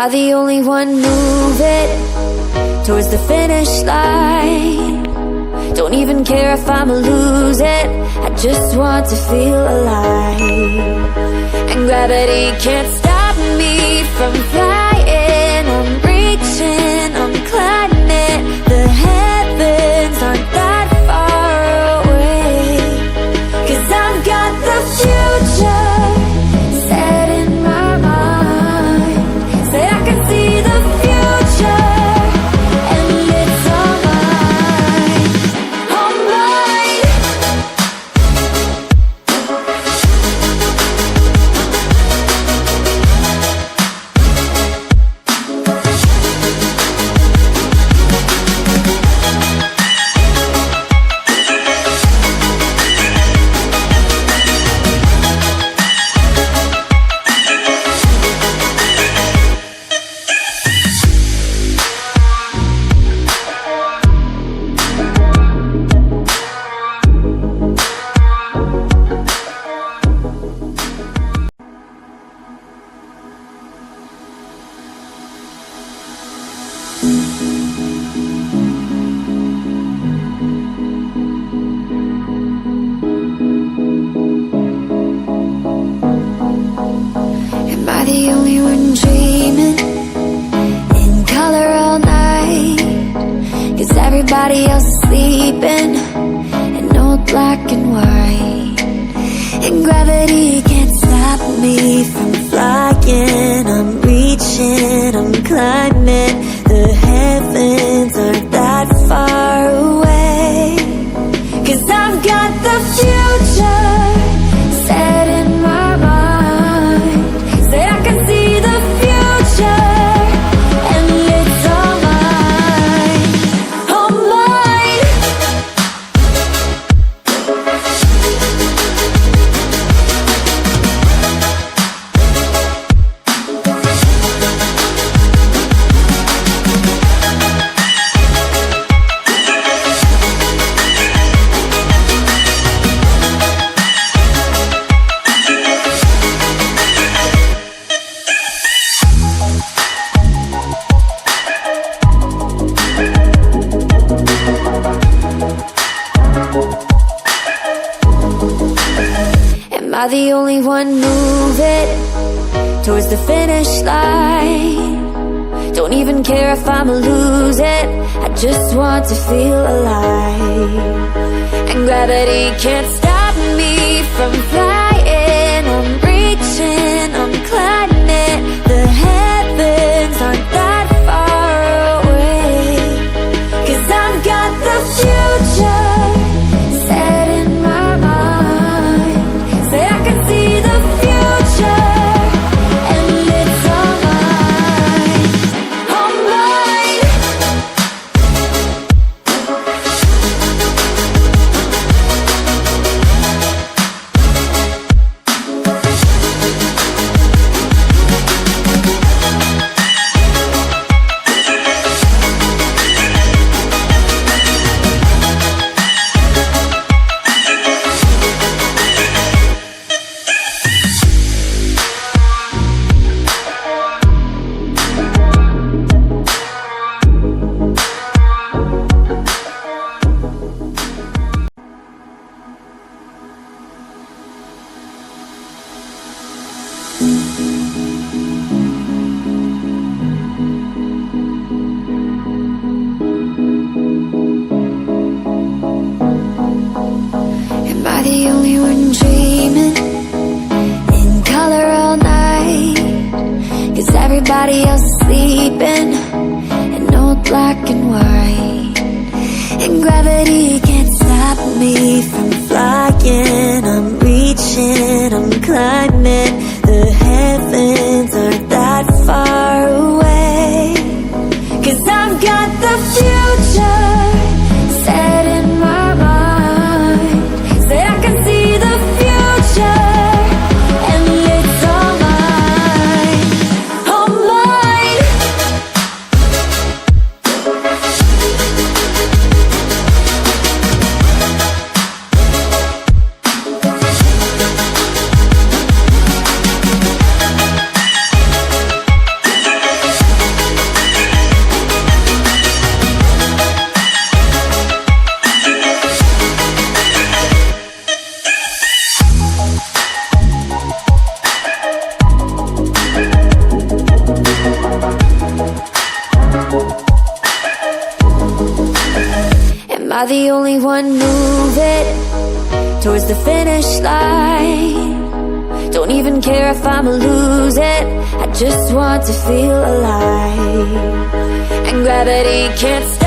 I the only one moving towards the finish line? Don't even care if I'ma lose it, I just want to feel alive. And gravity can't stop me from flying. I'm reaching, I'm climbing. The heavens aren't that far away. 'Cause I've got the future set in my mind. Say I can see the future, and it's all mine, all mine. Am I the only one dreaming in color all night? 'Cause everybody else is sleeping in old black and white. And gravity can't stop me from flying. I'm reaching, I'm climbing. The heavens aren't that far away. 'Cause I've got the future set in my mind. Say I can see the future, and it's all mine, all mine. Am I the only one moving towards the finish line? Don't even care if I'ma lose it, I just want to feel alive. And gravity can't stop me from flying. I'm reaching, I'm climbing. The heavens aren't that far away. 'Cause I've got the future set in my mind. Say I can see the future, and it's all mine, all mine. Am I the only one dreaming in color all night? 'Cause everybody else is sleeping in old black and white. And gravity can't stop me from flying. I'm reaching, I'm climbing. The heavens aren't that far away. 'Cause I've got the future set in my mind. Say I can see the future, and it's all mine, all mine. Am I the only one moving towards the finish line? Don't even care if I'ma lose it, I just want to feel alive. And gravity can't stop